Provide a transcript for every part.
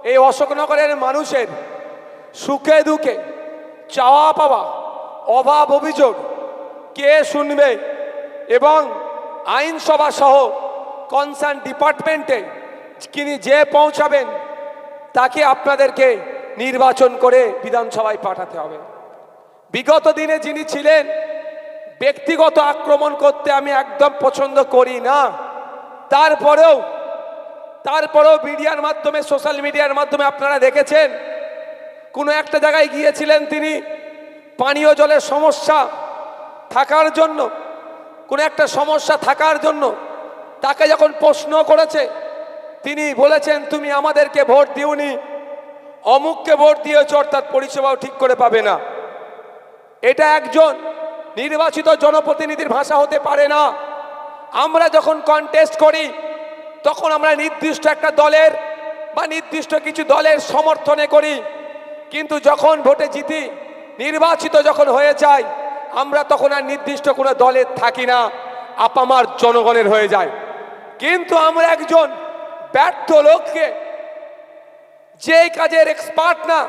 এই অশোকনগরের মানুষের সুখে দুঃখে চাওয়া পাওয়া অভাব অভিযোগ কে শুনবে এবং আইনসভা সহ কনসার্ন ডিপার্টমেন্টে যে পৌঁছাবেন তাকে আপনাদেরকে নির্বাচন করে বিধানসভায় পাঠাতে হবে। বিগত দিনে যিনি ছিলেন ব্যক্তিগত আক্রমণ করতে আমি একদম পছন্দ করি না, তারপরেও মিডিয়ার মাধ্যমে সোশ্যাল মিডিয়ার মাধ্যমে আপনারা দেখেছেন কোনো একটা জায়গায় গিয়েছিলেন তিনি পানীয় জলের সমস্যা থাকার জন্য, কোনো একটা সমস্যা থাকার জন্য তাকে যখন প্রশ্ন করেছে তিনি বলেছেন তুমি আমাদেরকে ভোট দিওনি, অমুককে ভোট দিয়েছ, অর্থাৎ পরিষেবাও ঠিক করে পাবে না। এটা একজন নির্বাচিত জনপ্রতিনিধির ভাষা হতে পারে না। আমরা যখন কন্টেস্ট করি তখন আমরা নির্দিষ্ট একটা দলের বা নির্দিষ্ট কিছু দলের সমর্থনে করি, কিন্তু যখন ভোটে জিতি নির্বাচিত যখন হয়ে যায় আমরা তখন আর নির্দিষ্ট কোনো দলের থাকি না, আপামার জনগণের হয়ে যায়। কিন্তু আমরা একজন ব্যর্থ লোককে, যে কাজের এক্সপার্ট না,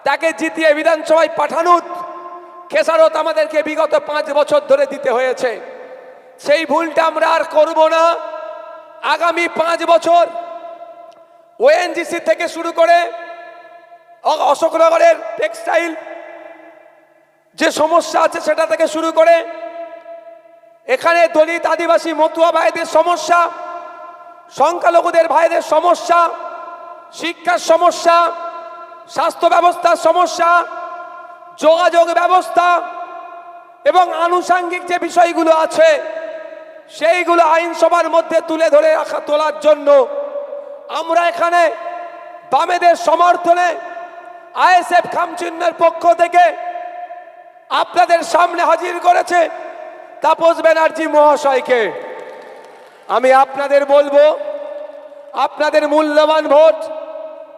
তাকে জিতিয়ে বিধানসভায় পাঠানোর খেসারত আমাদেরকে বিগত 5 বছর ধরে দিতে হয়েছে। সেই ভুলটা আমরা আর করব না। আগামী 5 বছর ওএনজিসি থেকে শুরু করে অশোকনগরের টেক্সটাইল যে সমস্যা আছে সেটা থেকে শুরু করে এখানে দলিত আদিবাসী মতুয়া ভাইদের সমস্যা, সংখ্যালঘুদের ভাইদের সমস্যা, শিক্ষার সমস্যা, স্বাস্থ্য ব্যবস্থার সমস্যা, যোগাযোগ ব্যবস্থা এবং আনুষঙ্গিক যে বিষয়গুলো আছে সেইগুলো আইনসভার মধ্যে তুলে ধরে তোলার জন্য আমরা এখানে বামেদের সমর্থনে আইএসএফ খামচিহ্নের পক্ষ থেকে আপনাদের সামনে হাজির করেছে তাপস ব্যানার্জি মহাশয়কে। আমি আপনাদের বলবো আপনাদের মূল্যবান ভোট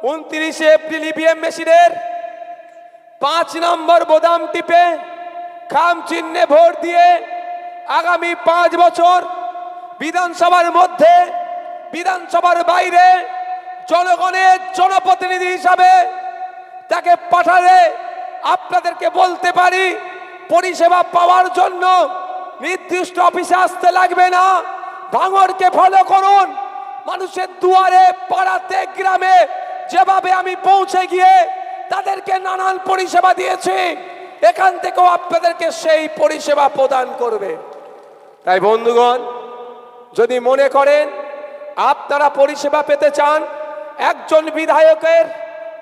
29 এপ্রিল ইভিএম মেশিনের 5 নম্বর বোতাম টিপে খাম চিহ্নে ভোট দিয়ে আগামী 5 বছর বিধানসভার মধ্যে বিধানসভার বাইরে জনগণের জনপ্রতিনিধি হিসাবে তাকে পাঠালে আপনাদেরকে বলতে পারি পরিষেবা পাওয়ার জন্য নির্দিষ্ট অফিসে আসতে লাগবে না, ভাঙড়কে ফলো করুন। মানুষের দুয়ারে পাড়াতে গ্রামে যেভাবে আমি পৌঁছে গিয়ে তাদেরকে নানান পরিষেবা দিয়েছি এখান থেকেও আপনাদেরকে সেই পরিষেবা প্রদান করবে। তাই বন্ধুগণ, যদি মনে করেন আপনারা পরিষেবা পেতে চান, একজন বিধায়কের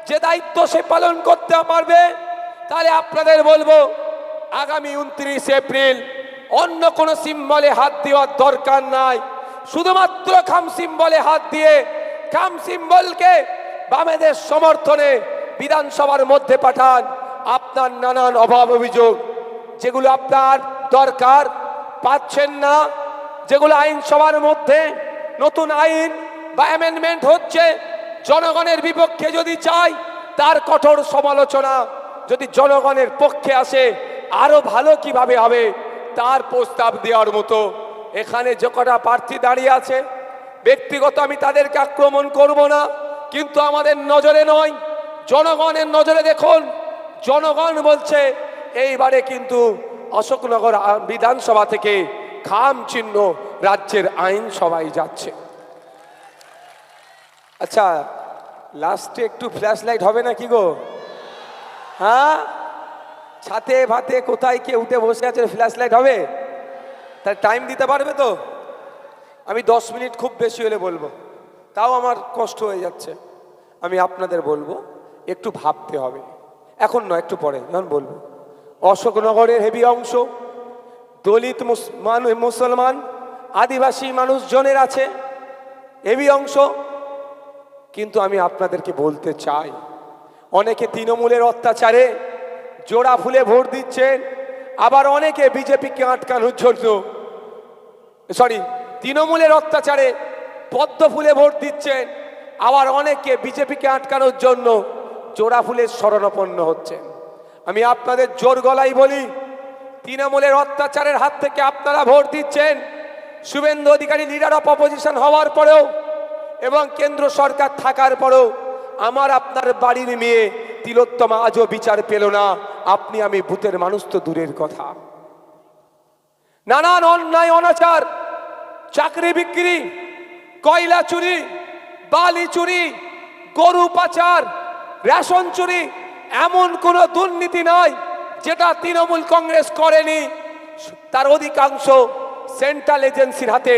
যে দায়িত্ব সে পালন করতে পারবে, তাহলে আপনাদের বলবো আগামী 29 এপ্রিল অন্য কোনো সিম্বলে হাত দেওয়ার দরকার নাই, শুধুমাত্র খাম সিম্বলে হাত দিয়ে খাম সিম্বলকে বামেদের সমর্থনে বিধানসভার মধ্যে পাঠান। আপনার নানান অভাব অভিযোগ যেগুলো আপনার দরকার পাচ্ছেন না, যেগুলো আইনসভার মধ্যে নতুন আইন বা অ্যামেন্ডমেন্ট হচ্ছে জনগণের বিপক্ষে যদি চাই তার কঠোর সমালোচনা, যদি জনগণের পক্ষে আসে আরো ভালো কিভাবে হবে তার প্রস্তাব দেওয়ার মতো এখানে যে কটা প্রার্থী দাঁড়িয়ে আছে ব্যক্তিগত আমি তাদেরকে আক্রমণ করব না, কিন্তু আমাদের নজরে নয়, জনগণের নজরে দেখুন। জনগণ বলছে এইবারে কিন্তু অশোকনগর বিধানসভা থেকে খাম চিহ্ন রাজ্যের আইনসভায় যাচ্ছে। আচ্ছা, লাস্টে একটু ফ্ল্যাশ লাইট হবে না কি গো? হ্যাঁ, ছাতে ভাতে কোথায় কে উঠে বসে আছে, ফ্ল্যাশ লাইট হবে? তার টাইম দিতে পারবে তো? আমি 10 মিনিট খুব বেশি হলে বলবো, তাও আমার কষ্ট হয়ে যাচ্ছে। আমি আপনাদের বলবো একটু ভাবতে হবে, এখন নয় একটু পরে যখন বলবো। অশোকনগরের হেভি অংশ দলিত মুসলমান আদিবাসী মানুষজনের আছে হেভি অংশ, কিন্তু আমি আপনাদেরকে বলতে চাই অনেকে তৃণমূলের অত্যাচারে জোড়া ফুলে ভোট দিচ্ছেন, আবার অনেকে বিজেপিকে আটকানোর জন্য তৃণমূলের অত্যাচারে পদ্ম ফুলে ভোট দিচ্ছেন, আবার অনেকে বিজেপিকে আটকানোর জন্য জোড়া ফুলের শরণাপন্ন হচ্ছেন। আমি আপনাদের জোর গলায় বলি, তৃণমূলের অত্যাচারের হাত থেকে আপনারা ভোট দিচ্ছেন, Suvendu Adhikari leader of opposition হওয়ার পরেও এবং কেন্দ্র সরকার থাকার পরেও আমার আপনার বাড়ির মেয়ে তিলোত্তমা আজও বিচার পেল না, আপনি আমি ভূতের মানুষ তো দূরের কথা। নানান অন্যায় অনাচার, চাকরি বিক্রি, কয়লা চুরি, বালি চুরি, গরু পাচার, রেশন চুরি, এমন কোনো দুর্নীতি নয় যেটা তৃণমূল কংগ্রেস করেনি। তার অধিকাংশ সেন্ট্রাল এজেন্সির হাতে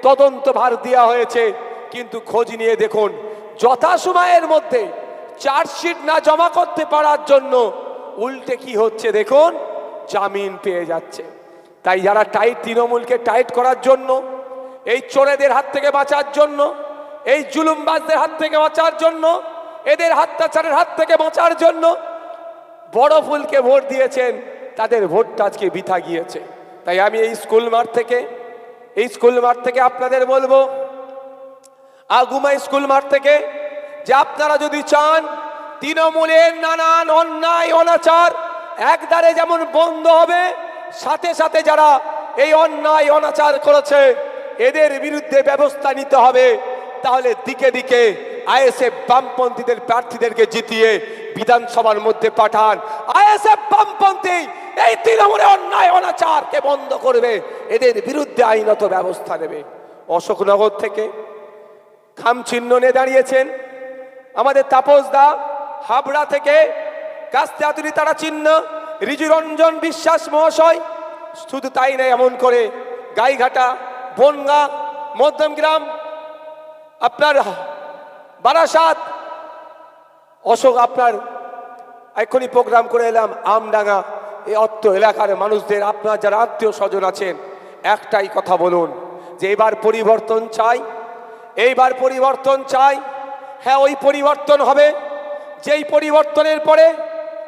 তদন্ত ভার দেওয়া হয়েছে। কিন্তু খোঁজ নিয়ে দেখুন, যথাসময়ের মধ্যে চার্জশিট না জমা করতে পারার জন্য উল্টে কি হচ্ছে দেখুন, জামিন পেয়ে যাচ্ছে। তাই যারা টাইট, তৃণমূলকে টাইট করার জন্য, এই চোরেদের হাত থেকে বাঁচার জন্য, এই জুলুমবাজদের হাত থেকে বাঁচার জন্য, এদের অত্যাচারের হাত থেকে বাঁচার জন্য বড় ফুলকে ভোট দিয়েছেন, তাদের ভোটটা আজকে বৃথা গিয়েছে। তাই আমি এই স্কুল মাঠ থেকে আপনাদের বলবো, আগুমা স্কুল মাঠ থেকে, যে আপনারা যদি চান তৃণমূলের নানান অন্যায় অনাচার একদারে যেমন বন্ধ হবে, সাথে সাথে যারা এই অন্যায় অনাচার করেছে এদের বিরুদ্ধে ব্যবস্থা নিতে হবে। তাহলে দিকে দিকে আইএসএফ বামপন্থীদের প্রার্থীদেরকে জিতিয়ে বিধানসভার মধ্যে পাঠান। আইএসএফ বামপন্থী এই তৃণমূলের অন্যায় অনাচারকে বন্ধ করবে, এদের বিরুদ্ধে আইনত ব্যবস্থা নেবে। অশোকনগর থেকে খামচিহ্ন নিয়ে দাঁড়িয়েছেন আমাদের তাপস দা, হাবড়া থেকে কাস্তে আতুরি তারা চিহ্ন ঋজুরঞ্জন বিশ্বাস মহাশয়। শুধু তাই নয়, এমন করে গাইঘাটা, বনগা, মধ্যমগ্রাম, আপনার বারাসাত, অশোক, আপনার এক্ষুনি প্রোগ্রাম করে এলাম আমডাঙ্গা, এই অত্র এলাকার মানুষদের, আপনার যারা আত্মীয় স্বজন আছেন, একটাই কথা বলুন যে এবার পরিবর্তন চাই, এইবার পরিবর্তন চাই। হ্যাঁ, ওই পরিবর্তন হবে যেই পরিবর্তনের পরে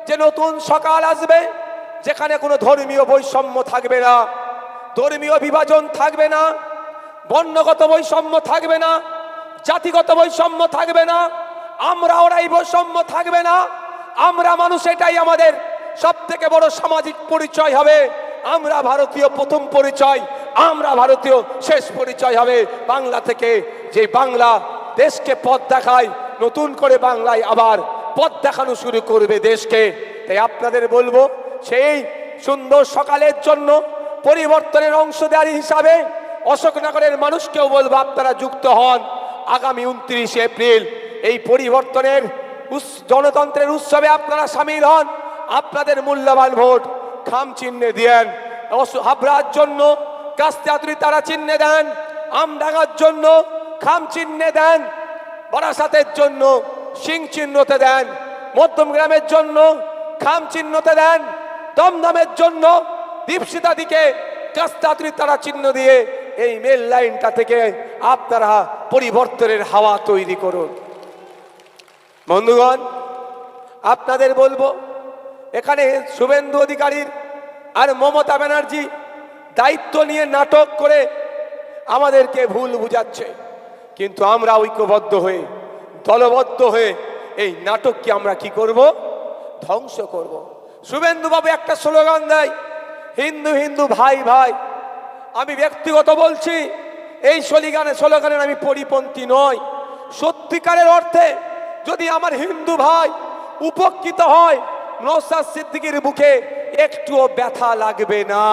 যে নতুন সকাল আসবে, যেখানে কোনো ধর্মীয় বৈষম্য থাকবে না, ধর্মীয় বিভাজন থাকবে না, বর্ণগত বৈষম্য থাকবে না, জাতিগত বৈষম্য থাকবে না, আমরা ওরাই বৈষম্য থাকবে না। আমরা মানুষ, এটাই আমাদের সব থেকে বড় সামাজিক পরিচয় হবে। আমরা ভারতীয় প্রথম পরিচয়, আমরা ভারতীয় শেষ পরিচয় হবে। বাংলা থেকে যে বাংলা দেশকে পথ দেখায়, নতুন করে বাংলায় আবার পথ দেখানো শুরু করবে দেশকে। তাই আপনাদের বলবো, সেই সুন্দর সকালের জন্য পরিবর্তনের অংশীদারি হিসাবে অশোকনগরের মানুষকেও বলবো, আপনারা যুক্ত হন। আগামী 29 এপ্রিল এই পরিবর্তনের গণতন্ত্রের উৎসবে আপনারা সামিল হন। আপনাদের মূল্যবান ভোট খাম চিহ্নে দেন। হাবড়ার জন্য কাস্তে আতুরি তারা চিহ্নে দেন, আমডাঙ্গার জন্য খাম চিহ্নে দেন, বারাসাতের জন্য সিং চিহ্নতে দেন, মধ্যমগ্রামের জন্য খাম চিহ্নতে দেন, দমদমের জন্য দীপশিতাদিকে কাস্তে আতুরি তারা চিহ্ন দিয়ে এই মেল লাইনটা থেকে আপনারা পরিবর্তনের হাওয়া তৈরি করুন। বন্ধুগণ, আপনাদের বলবো, এখানে শুভেন্দু অধিকারীর আর মমতা ব্যানার্জি দায়িত্ব নিয়ে নাটক করে আমাদেরকে ভুল বুঝাচ্ছে, কিন্তু আমরা ঐক্যবদ্ধ হয়ে, দলবদ্ধ হয়ে এই নাটককে আমরা কি করব? ধ্বংস করব। শুভেন্দু বাবু একটা স্লোগান দেয়, হিন্দু হিন্দু ভাই ভাই। আমি ব্যক্তিগত বলছি, এই স্লোগানের আমি পরিপন্থী নয়। সত্যিকারের অর্থে যদি আমার হিন্দু ভাই উপকৃত হয়, নওশাদ সিদ্দিকীর বুকে একটুও ব্যথা লাগবে না।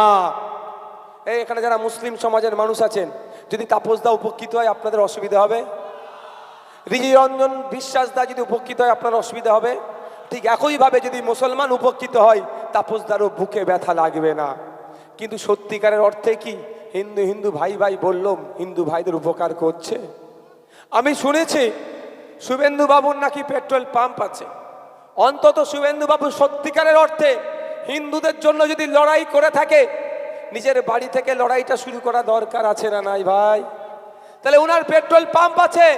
এই এখানে যারা মুসলিম সমাজের মানুষ আছেন, যদি তাপসদা উপকৃত হয় আপনাদের অসুবিধা হবে? ঋজুরঞ্জন বিশ্বাস দা যদি উপকৃত হয় আপনার অসুবিধা হবে? ঠিক একইভাবে যদি মুসলমান উপকৃত হয়, তাপসদারও বুকে ব্যথা লাগবে না। কিন্তু সত্যিকারের অর্থে কি হিন্দু হিন্দু ভাই ভাই বললাম, হিন্দু ভাইদের উপকার করছে? আমি শুনেছি শুভেন্দু বাবুর নাকি পেট্রোল পাম্প আছে। অন্তত শুভেন্দু বাবু সত্যিকারের অর্থে হিন্দুদের জন্য যদি লড়াই করে থাকে, নিজের বাড়ি থেকে লড়াইটা শুরু করা দরকার আছে না নাই ভাই? তাহলে ওনার পেট্রোল পাম্প আছে,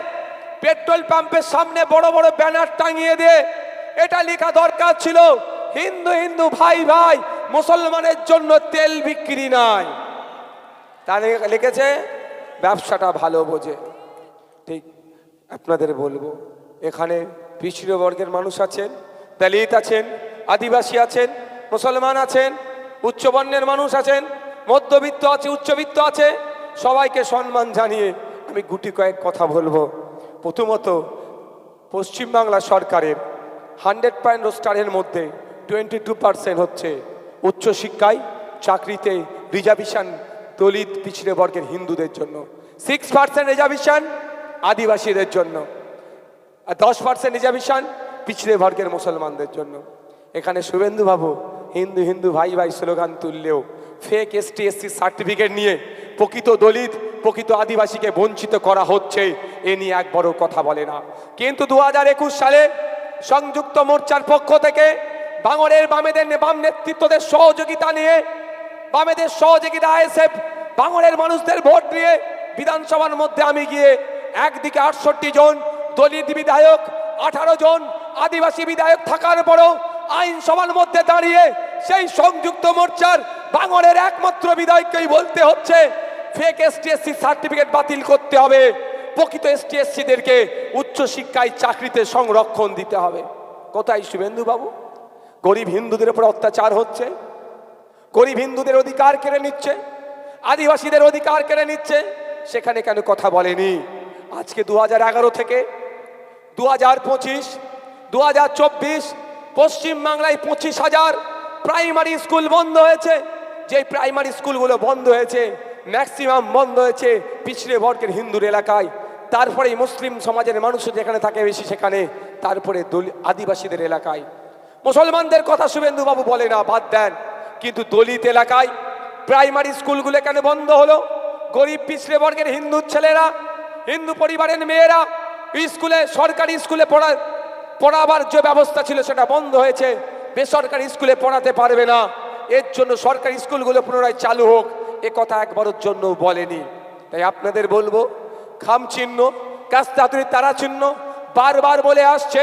পেট্রোল পাম্পের সামনে বড় বড় ব্যানার টাঙিয়ে দিয়ে এটা লেখা দরকার ছিল, হিন্দু হিন্দু ভাই ভাই, মুসলমানের জন্য তেল বিক্রি নাই। তাহলে লিখেছে ব্যবসাটা ভালো বোঝে। ঠিক আপনাদের বলবো, এখানে পিছিয়ে বর্গের মানুষ আছেন, দলিত আছেন, আদিবাসী আছেন, মুসলমান আছেন, উচ্চবর্ণের মানুষ আছেন, মধ্যবিত্ত আছে, উচ্চবিত্ত আছে। সবাইকে সম্মান জানিয়ে আমি গুটি কয়েক কথা বলবো। প্রথমত পশ্চিমবাংলা সরকারের 100 রোস্টারের মধ্যে 22% হচ্ছে উচ্চশিক্ষায় চাকরিতে রিজার্ভেশন দলিত পিছড়ে বর্গের হিন্দুদের জন্য, 6% রিজার্ভেশন আদিবাসীদের জন্য, আর 10% রিজার্ভেশন পিছড়ে বর্গের মুসলমানদের জন্য। এখানে শুভেন্দু বাবু হিন্দু হিন্দু ভাই ভাই স্লোগান তুললেও ফেক এসটি এসসি সার্টিফিকেট নিয়ে প্রকৃত দলিত প্রকৃত আদিবাসীকে বঞ্চিত করা হচ্ছে এ নিয়ে এক বড় কথা বলে না। কিন্তু 2021 সালে সংযুক্ত মোর্চার পক্ষ থেকে ভাঙড়ের বাম নেতৃত্বদের সহযোগিতা নিয়ে, বামেদের সহযোগিতা আইএসএফ ভাঙড়ের মানুষদের ভোট নিয়ে বিধানসভার মধ্যে আমি গিয়ে একদিকে 68 জন দলিত বিধায়ক, 18 জন আদিবাসী বিধায়ক থাকার পরও আইনসভার মধ্যে দাঁড়িয়ে সেই সংযুক্ত মোর্চার ভাঙড়ের একমাত্র বিধায়ককেই বলতে হচ্ছে ফেক এসটি এসসি সার্টিফিকেট বাতিল করতে হবে, প্রকৃত এসটি এসসিদেরকে উচ্চশিক্ষায় চাকরিতে সংরক্ষণ দিতে হবে। কোথায় শুভেন্দু বাবু? গরিব হিন্দুদের উপর অত্যাচার হচ্ছে, গরিব হিন্দুদের অধিকার কেড়ে নিচ্ছে, আদিবাসীদের অধিকার কেড়ে নিচ্ছে, সেখানে কেন কথা বলেনি? আজকে 2011 থেকে 2025 2024 পশ্চিমবাংলায় 25,000 প্রাইমারি স্কুল বন্ধ হয়েছে। যে প্রাইমারি স্কুলগুলো বন্ধ হয়েছে ম্যাক্সিমাম বন্ধ হয়েছে পিছড়ে বর্গের হিন্দুর এলাকায়, তারপরে মুসলিম সমাজের মানুষ যেখানে থাকে বেশি সেখানে, তারপরে আদিবাসীদের এলাকায়। মুসলমানদের কথা শুভেন্দু বাবু বলে না, বাদ দেন, কিন্তু দলিত এলাকায় প্রাইমারি স্কুলগুলো কেন বন্ধ হলো? গরিব পিছড়ে বর্গের হিন্দু ছেলেরা, হিন্দু পরিবারের মেয়েরা স্কুলে, সরকারি স্কুলে পড়াবার যে ব্যবস্থা ছিল সেটা বন্ধ হয়েছে, বেসরকারি স্কুলে পড়াতে পারবে না, এর জন্য সরকারি স্কুলগুলো পুনরায় চালু হোক, এ কথা একবারের জন্য বলেনি। তাই আপনাদের বলবো, খাম চিহ্ন কাস্তাতুরি তারা চিহ্ন বারবার বলে আসছে,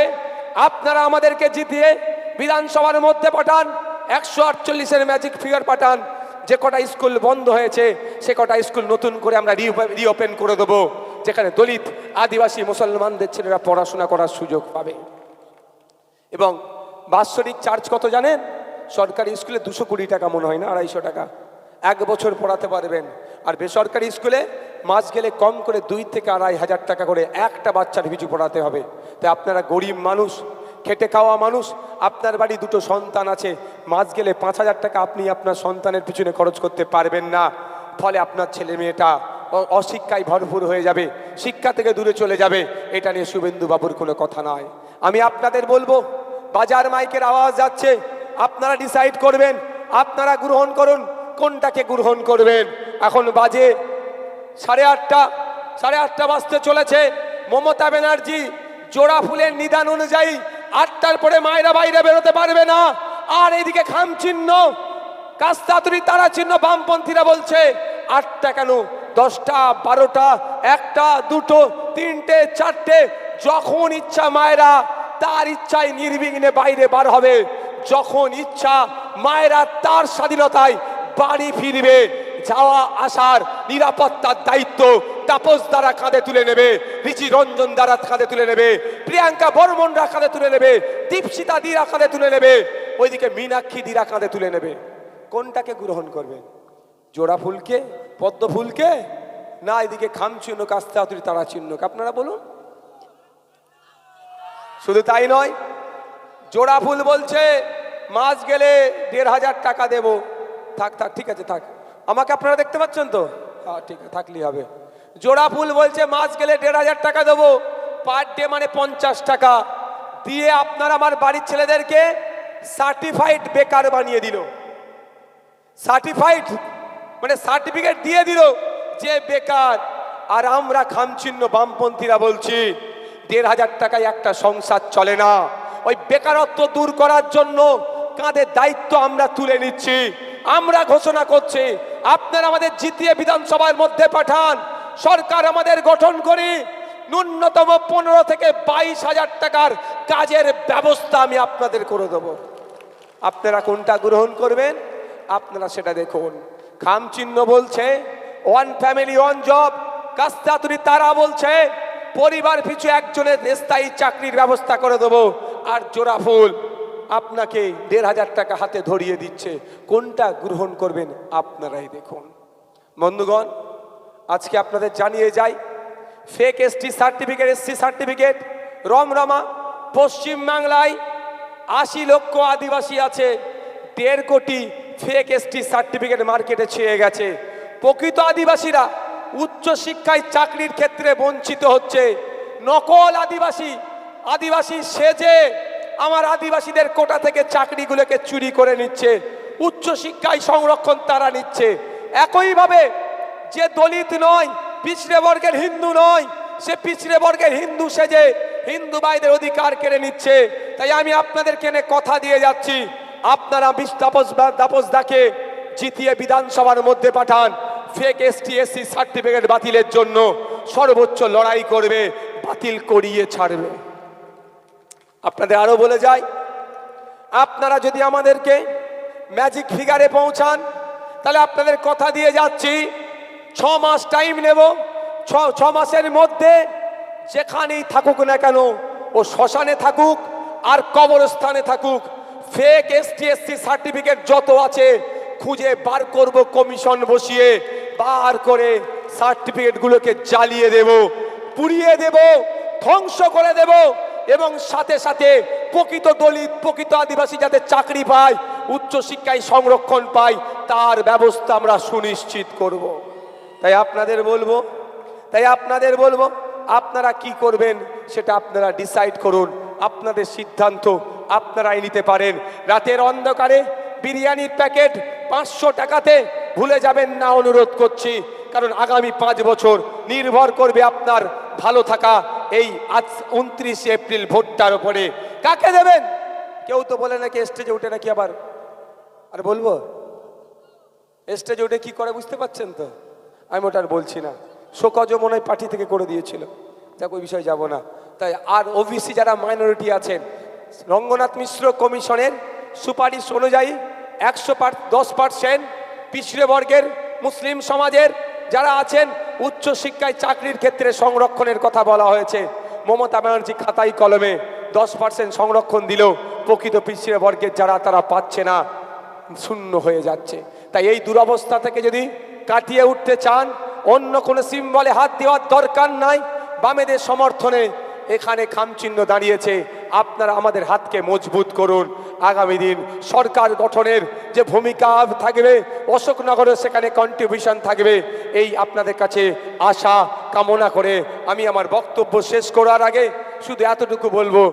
আপনারা আমাদেরকে জিতিয়ে বিধানসভার মধ্যে পাঠান, 148-এর ম্যাজিক ফিগার পাঠান, যে কটা স্কুল বন্ধ হয়েছে সে কটা স্কুল নতুন করে আমরা রিওপেন করে দেবো, যেখানে দলিত আদিবাসী মুসলমানদের ছেলেরা পড়াশোনা করার সুযোগ পাবে। এবং বাৎসরিক চার্জ কত জানেন? সরকারি স্কুলে 220 টাকা মনে হয় না, 250 টাকা, 1 বছর পড়াতে পারবেন। আর বেসরকারি স্কুলে মাস গেলে কম করে 2 থেকে 2,500 টাকা করে একটা বাচ্চার পিছু পড়াতে হবে। তাই আপনারা গরিব মানুষ, খেটে খাওয়া মানুষ, আপনার বাড়ি 2টো সন্তান আছে, মাস গেলে 5,000 টাকা আপনি আপনার সন্তানের পিছনে খরচ করতে পারবেন না। ফলে আপনার ছেলে মেয়েটা অশিক্ষায় ভরপুর হয়ে যাবে, শিক্ষা থেকে দূরে চলে যাবে। এটা নিয়ে শুভেন্দু বাবুর কোনো কথা নয়। আমি আপনাদের বলবো, বাজার মাইকের আওয়াজ যাচ্ছে, আপনারা ডিসাইড করবেন, আপনারা গ্রহণ করুন কোনটাকে গ্রহণ করবেন। এখন বাজে 8:30 বাজতে চলেছে। মমতা ব্যানার্জি জোড়া ফুলের নিদান অনুযায়ী 8টার পরে মায়েরা বাইরে বেরোতে পারবে না। আর এইদিকে খাম চিহ্ন কাস্তাতুরি তারা চিহ্ন বামপন্থীরা বলছে 8টা কেন, 10টা, 12টা, 1টা, 2টো, 3টে, 4টে, যখন ইচ্ছা মায়েরা তার ইচ্ছায় নির্বিঘ্নে বাইরে বার হবে, যখন ইচ্ছা মায়েরা তার স্বাধীনতায় বাড়ি ফিরবে। যাওয়া আসার নিরাপত্তার দায়িত্ব তাপস দ্বারা কাঁধে তুলে নেবে, ঋচি রঞ্জন দ্বারা কাঁধে তুলে নেবে, প্রিয়াঙ্কা বর্মনরা কাঁধে তুলে নেবে, দীপশিতা দিরা কাঁধে তুলে নেবে, ওইদিকে মীনাক্ষী দিরা কাঁধে তুলে নেবে। কোনটাকে গ্রহণ করবে? জোড়া ফুলকে, পদ্ম ফুলকে, না এদিকে খাম চিহ্ন কাস্তাতুরি তারা চিহ্নকে? আপনারা বলুন। শুধু তাই নয়, জোড়া ফুল বলছে মাস গেলে 1,500 টাকা দেব। থাক থাক, ঠিক আছে থাক, আমাকে আপনারা দেখতে পাচ্ছেন তো? হ্যাঁ ঠিক আছে, থাকলেই হবে। জোড়া ফুল বলছে মাস গেলে 1,500 টাকা দেবো, পার ডে মানে 50 টাকা দিয়ে আপনারা আমার বাড়ির ছেলেদেরকে সার্টিফাইড বেকার বানিয়ে দিল। সার্টিফাইড মানে সার্টিফিকেট দিয়ে দিল যে বেকার। আর আমরা খামচিহ্ন বামপন্থীরা বলছি 1,500 টাকায় একটা সংসার চলে না। ওই বেকারত্ব দূর করার জন্য কাঁধে দায়িত্ব আমরা তুলে নিচ্ছি। আমরা ঘোষণা করছি, আপনারা আমাদের জিতিয়ে বিধানসভার মধ্যে পাঠান, সরকার আমাদের গঠন করি, ন্যূনতম 15 থেকে 22,000 টাকার কাজের ব্যবস্থা আমি আপনাদের করে দেব। আপনারা কোনটা গ্রহণ করবেন আপনারা সেটা দেখুন। খামচিহ্ন বলছে 1 ফ্যামিলি 1 জব, কাস্তাতুরি তারা বলছে পরিবার পিছু একজনের স্থায়ী চাকরির ব্যবস্থা করে দেবো। আর জোড়া ফুল আপনাকে 1,500 টাকা হাতে ধরিয়ে দিচ্ছে। কোনটা গ্রহণ করবেন আপনারাই দেখুন। বন্ধুগণ, আজকে আপনাদের জানিয়ে যাই, fake ST certificate, SC certificate রমরমা। পশ্চিম বাংলায় 80 লক্ষ আদিবাসী আছে, 1.5 কোটি ফেক এসটি সার্টিফিকেট মার্কেটে ছেয়ে গেছে। প্রকৃত আদিবাসীরা উচ্চ শিক্ষায় চাকরির ক্ষেত্রে বঞ্চিত হচ্ছে। নকল আদিবাসী সেজে আমার আদিবাসীদের কোটা থেকে চাকরিগুলোকে চুরি করে নিচ্ছে। উচ্চ শিক্ষায় সংরক্ষণ তারা নিচ্ছে। একইভাবে যে দলিত নয়, পিছড়ে বর্গের হিন্দু নয়, সে পিছড়ে বর্গের হিন্দু সেজে হিন্দু ভাইদের অধিকার কেড়ে নিচ্ছে। তাই আমি আপনাদেরকে কথা দিয়ে যাচ্ছি, আপনারা তাপসদাকে জিতিয়ে বিধানসভার মধ্যে পাঠান। ফেক এসটি এসসি সার্টিফিকেট বাতিলের জন্য সর্বোচ্চ লড়াই করবে, বাতিল করিয়ে ছাড়বে। আপনাদের আরো বলে যাই, আপনারা যদি আমাদেরকে ম্যাজিক ফিগারে পৌঁছান, তাহলে আপনাদের কথা দিয়ে যাচ্ছি 6 মাস টাইম নেব। 6 মাসের মধ্যে যেখানেই থাকুক না কেন, ও শ্মশানে থাকুক আর কবরস্থানে থাকুক, ফেক এসটি এসসি সার্টিফিকেট যত আছে খুঁজে বার করব, কমিশন বসিয়ে বার করে সার্টিফিকেটগুলোকে জ্বালিয়ে দেব, পুড়িয়ে দেব, ধ্বংস করে দেব। এবং সাথে সাথে প্রকৃত দলিত, প্রকৃত আদিবাসী যাতে চাকরি পায়, উচ্চ শিক্ষায় সংরক্ষণ পায়, তার ব্যবস্থা আমরা সুনিশ্চিত করব। তাই আপনাদের বলবো, আপনারা কি করবেন সেটা আপনারা ডিসাইড করুন। আপনাদের সিদ্ধান্ত আপনারাই নিতে পারেন। রাতের অন্ধকারে বিরিয়ানির প্যাকেট 500 টাকাতে ভুলে যাবেন না, অনুরোধ করছি। কারণ আগামী 5 বছর নির্ভর করবে আপনার ভালো থাকা এই আজ 29 এপ্রিল ভোটটার উপরে। কাকে দেবেন? কেউ তো বলে নাকি স্টেজে উঠে নাকি আবার আর বলবো, স্টেজে উঠে কি করে বুঝতে পারছেন তো? আমি ওটা আর বলছি না। শোকজ মনে হয় পার্টি থেকে করে দিয়েছিল, যাক ওই বিষয়ে যাব না। তাই আর ওবিসি যারা মাইনরিটি আছেন, রঙ্গনাথ মিশ্র কমিশনের সুপারিশ অনুযায়ী 10% পিছড়ে বর্গের মুসলিম সমাজের যারা আছেন উচ্চ শিক্ষায় চাকরির ক্ষেত্রে সংরক্ষণের কথা বলা হয়েছে। মমতা ব্যানার্জি খাতায় কলমে 10% সংরক্ষণ দিলেও প্রকৃত পিছড়ে বর্গের যারা, তারা পাচ্ছে না, শূন্য হয়ে যাচ্ছে। তাই এই দুরবস্থা থেকে যদি কাটিয়ে উঠতে চান, অন্য কোনো সিম্বলে হাত দেওয়ার দরকার নাই। বামেদের সমর্থনে এখানে খামচিহ্ন দাঁড়িয়েছে, আপনারা আমাদের হাতকে মজবুত করুন। আগামী দিন সরকার গঠনের যে ভূমিকা থাকবে, অশোকনগরে সেখানে কন্ট্রিবিউশন থাকবে, এই আপনাদের কাছে আশা কামনা করে আমি আমার বক্তব্য শেষ করার আগে শুধু এতটুকু বলবো,